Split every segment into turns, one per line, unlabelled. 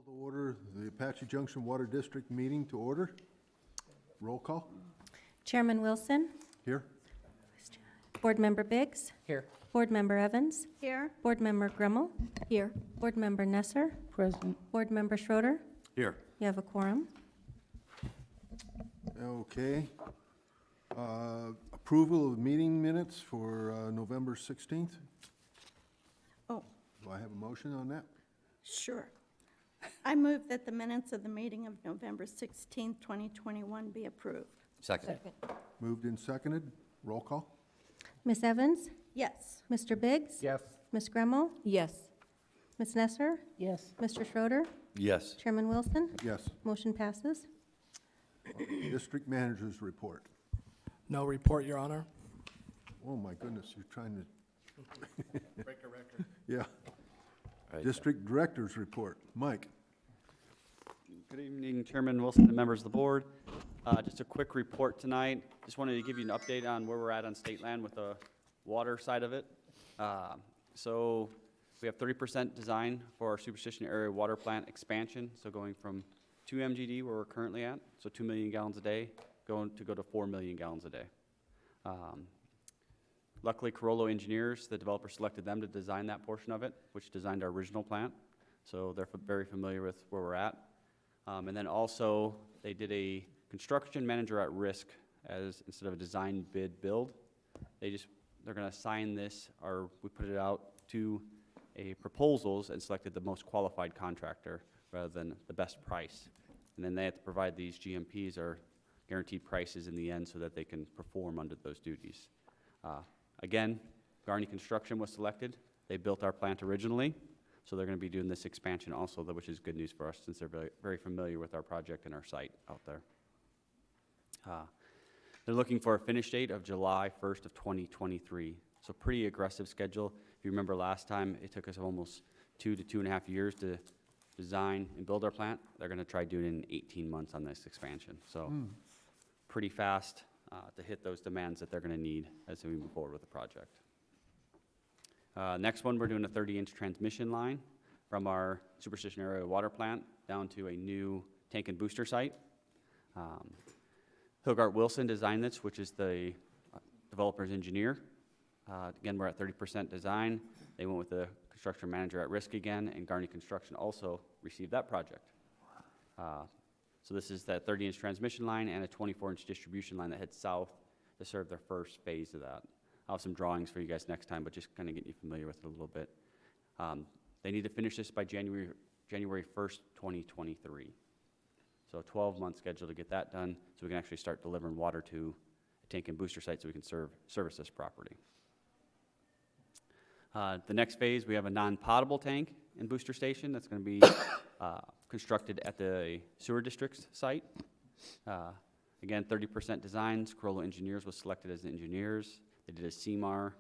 To order the Apache Junction Water District meeting to order. Roll call.
Chairman Wilson.
Here.
Board Member Biggs.
Here.
Board Member Evans.
Here.
Board Member Grummel. Here. Board Member Nesser.
Present.
Board Member Schroeder.
Here.
You have a quorum.
Okay. Approval of meeting minutes for November 16th.
Oh,
Do I have a motion on that?
sure. I move that the minutes of the meeting of November 16th, 2021 be approved.
Second.
Moved and seconded. Roll call.
Ms. Evans.
Yes.
Mr. Biggs.
Yes.
Ms. Grummel.
Yes.
Ms. Nesser.
Yes.
Mr. Schroeder.
Yes.
Chairman Wilson.
Yes.
Motion passes.
District Manager's Report.
No report, Your Honor.
Oh, my goodness, you're trying to,
Break a record.
yeah. District Director's Report. Mike.
Good evening, Chairman Wilson and members of the board. Just a quick report tonight. Just wanted to give you an update on where we're at on state land with the water side of it. So we have 30% design for our Superstition area water plant expansion. So going from 2 MGD where we're currently at, so 2 million gallons a day, going to go to 4 million gallons a day. Luckily, Carollo Engineers, the developer selected them to design that portion of it, which designed our original plant. So they're very familiar with where we're at. And then also, they did a construction manager at risk as instead of a design bid build. They're going to assign this, or we put it out to a proposals and selected the most qualified contractor rather than the best price. And then they have to provide these GMPs or guaranteed prices in the end so that they can perform under those duties. Again, Garney Construction was selected. They built our plant originally, so they're going to be doing this expansion also, which is good news for us since they're very, very familiar with our project and our site out there. They're looking for a finish date of July 1st of 2023. So pretty aggressive schedule. If you remember last time, it took us almost 2 to 2.5 years to design and build our plant. They're going to try doing it in 18 months on this expansion. So pretty fast to hit those demands that they're going to need as we move forward with the project. Next one, we're doing a 30-inch transmission line from our Superstition area water plant down to a new tank and booster site. Hilgart Wilson designed this, which is the developer's engineer. Again, we're at 30% design. They went with the construction manager at risk again, and Garney Construction also received that project. So this is that 30-inch transmission line and a 24-inch distribution line that heads south to serve their first phase of that. I'll have some drawings for you guys next time, but just kind of get you familiar with it a little bit. They need to finish this by January 1st, 2023. So a 12-month schedule to get that done so we can actually start delivering water to a tank and booster site so we can service this property. The next phase, we have a non-potable tank and booster station that's going to be constructed at the sewer district's site. Again, 30% designs. Carollo Engineers was selected as the engineers. They did a CMAR.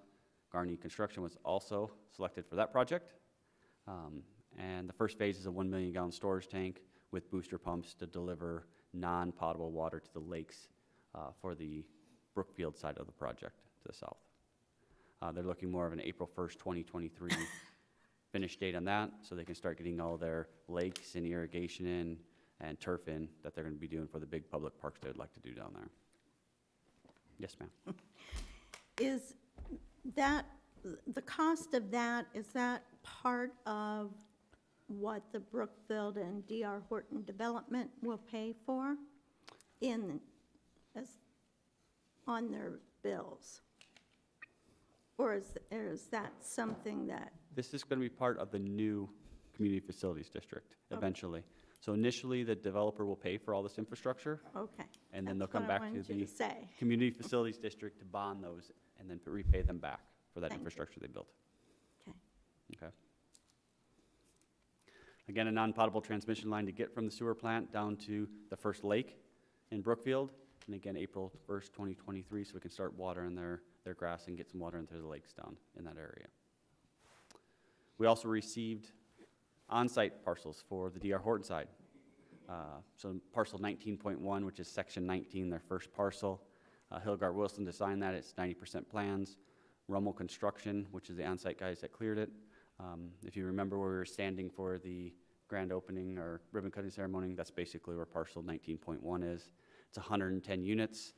Garney Construction was also selected for that project. And the first phase is a 1 million gallon storage tank with booster pumps to deliver non-potable water to the lakes for the Brookfield side of the project to the south. They're looking more of an April 1st, 2023 finish date on that so they can start getting all their lakes and irrigation in and turf in that they're going to be doing for the big public parks they would like to do down there. Yes, ma'am.
Is that, the cost of that, is that part of what the Brookfield and D.R. Horton development will pay for on their bills? Or is that something that?
This is going to be part of the new community facilities district eventually. So initially, the developer will pay for all this infrastructure.
Okay.
And then they'll
That's
come
what I
back to
wanted you
the
to say.
community facilities district to bond those and then repay them back for that
Thank you.
infrastructure they built.
Okay.
Okay. Again, a non-potable transmission line to get from the sewer plant down to the first lake in Brookfield. And again, April 1st, 2023, so we can start watering their grass and get some water into the lakes down in that area. We also received on-site parcels for the D.R. Horton side. So parcel 19.1, which is section 19, their first parcel. Hilgart Wilson designed that. It's 90% plans. Rummel Construction, which is the on-site guys that cleared it. If you remember where we were standing for the grand opening or ribbon cutting ceremony. That's basically where parcel 19.1 is. It's 110 units.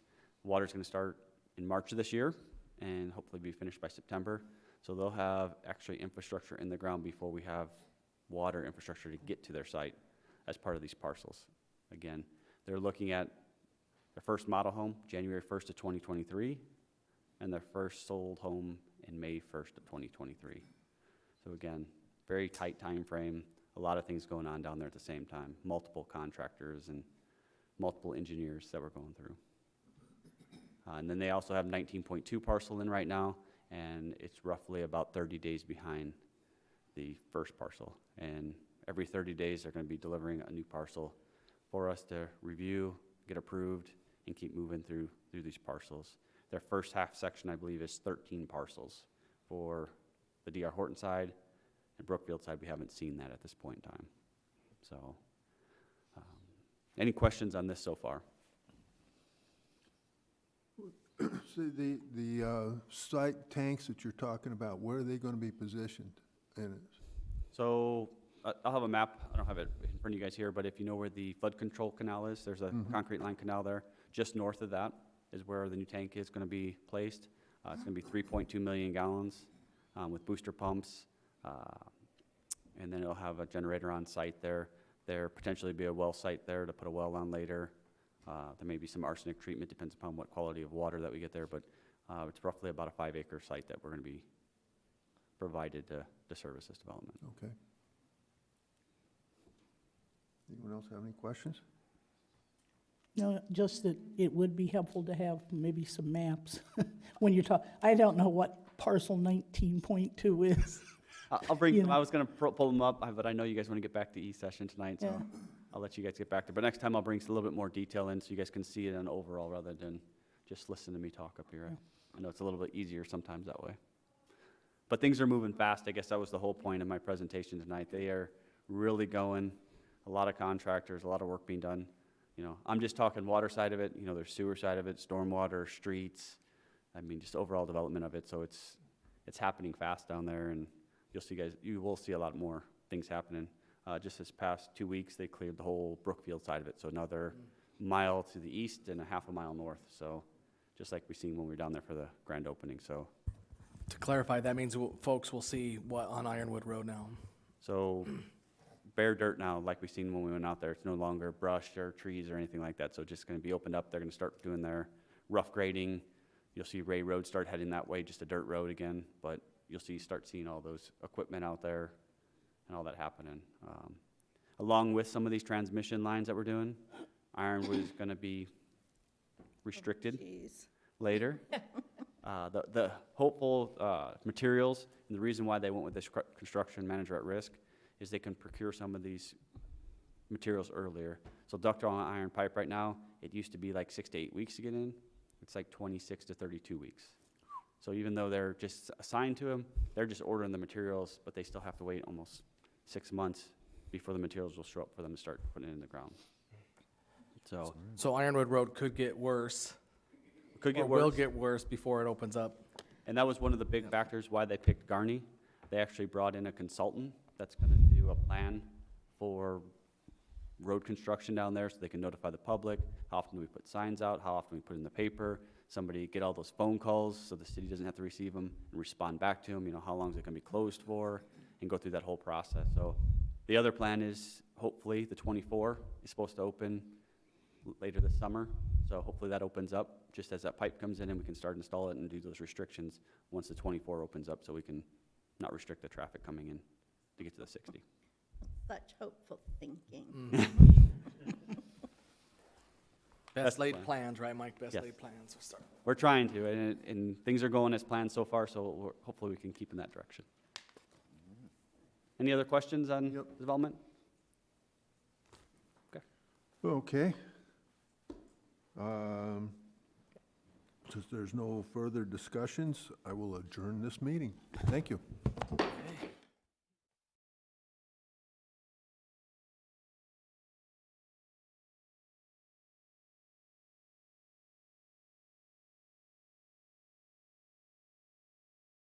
Water's going to start in March of this year and hopefully be finished by September. So they'll have actually infrastructure in the ground before we have water infrastructure to get to their site as part of these parcels. Again, they're looking at their first model home January 1st of 2023 and their first sold home in May 1st of 2023. So again, very tight time frame, a lot of things going on down there at the same time, multiple contractors and multiple engineers that we're going through. And then they also have 19.2 parcel in right now, and it's roughly about 30 days behind the first parcel. And every 30 days, they're going to be delivering a new parcel for us to review, get approved, and keep moving through these parcels. Their first half section, I believe, is 13 parcels. For the D.R. Horton side and Brookfield side, we haven't seen that at this point in time. So, any questions on this so far?
So the site tanks that you're talking about, where are they going to be positioned? And
So I'll have a map. I don't have it in front of you guys here, but if you know where the flood control canal is, there's a concrete line canal there. Just north of that is where the new tank is going to be placed. It's going to be 3.2 million gallons with booster pumps. And then it'll have a generator on site there. There potentially be a well site there to put a well on later. There may be some arsenic treatment, depends upon what quality of water that we get there, but it's roughly about a 5-acre site that we're going to be provided to service this development.
okay. Anyone else have any questions?
No, just that it would be helpful to have maybe some maps when you're talking. I don't know what parcel 19.2 is.
I'll bring,
You know.
I was going to pull them up, but I know you guys want to get back to E-session tonight, so
Yeah.
I'll let you guys get back there. But next time I'll bring a little bit more detail in so you guys can see it in overall rather than just listen to me talk up here. I know it's a little bit easier sometimes that way. But things are moving fast. I guess that was the whole point of my presentation tonight. They are really going, a lot of contractors, a lot of work being done. You know, I'm just talking water side of it, you know, there's sewer side of it, stormwater, streets, I mean, just overall development of it. So it's happening fast down there, and you will see a lot more things happening. Just this past 2 weeks, they cleared the whole Brookfield side of it. So another mile to the east and a half a mile north. So just like we seen when we were down there for the grand opening. So
To clarify, that means folks will see what on Ironwood Road now.
So bare dirt now, like we seen when we went out there. It's no longer brush or trees or anything like that. So it's just going to be opened up. They're going to start doing their rough grading. You'll see Ray Road start heading that way, just a dirt road again. But you'll start seeing all those equipment out there and all that happening. Along with some of these transmission lines that we're doing, Ironwood is going to be restricted later. The hopeful materials, and the reason why they went with this construction manager at risk is they can procure some of these materials earlier. So ductile iron pipe right now, it used to be like 6 to 8 weeks to get in. It's like 26 to 32 weeks. So even though they're just assigned to them, they're just ordering the materials, but they still have to wait almost 6 months before the materials will show up for them to start putting it in the ground. So
So Ironwood Road could get worse.
could get
Or
worse.
will get worse before it opens up.
And that was one of the big factors why they picked Garney. They actually brought in a consultant that's going to do a plan for road construction down there so they can notify the public. How often do we put signs out? How often do we put in the paper? Somebody get all those phone calls so the city doesn't have to receive them and respond back to them. You know, how long is it going to be closed for? And go through that whole process. So the other plan is hopefully the 24 is supposed to open later this summer. So hopefully that opens up just as that pipe comes in and we can start install it and do those restrictions once the 24 opens up so we can not restrict the traffic coming in to get to the 60.
Such hopeful thinking.
That's
Best
the
laid
plan.
plans, right, Mike? Best
Yes.
laid plans. We'll start.
We're trying to, and things are going as planned so far, so hopefully we can keep in that direction. Any other questions on
Yep.
development?
Okay. Since there's no further discussions, I will adjourn this meeting. Thank you.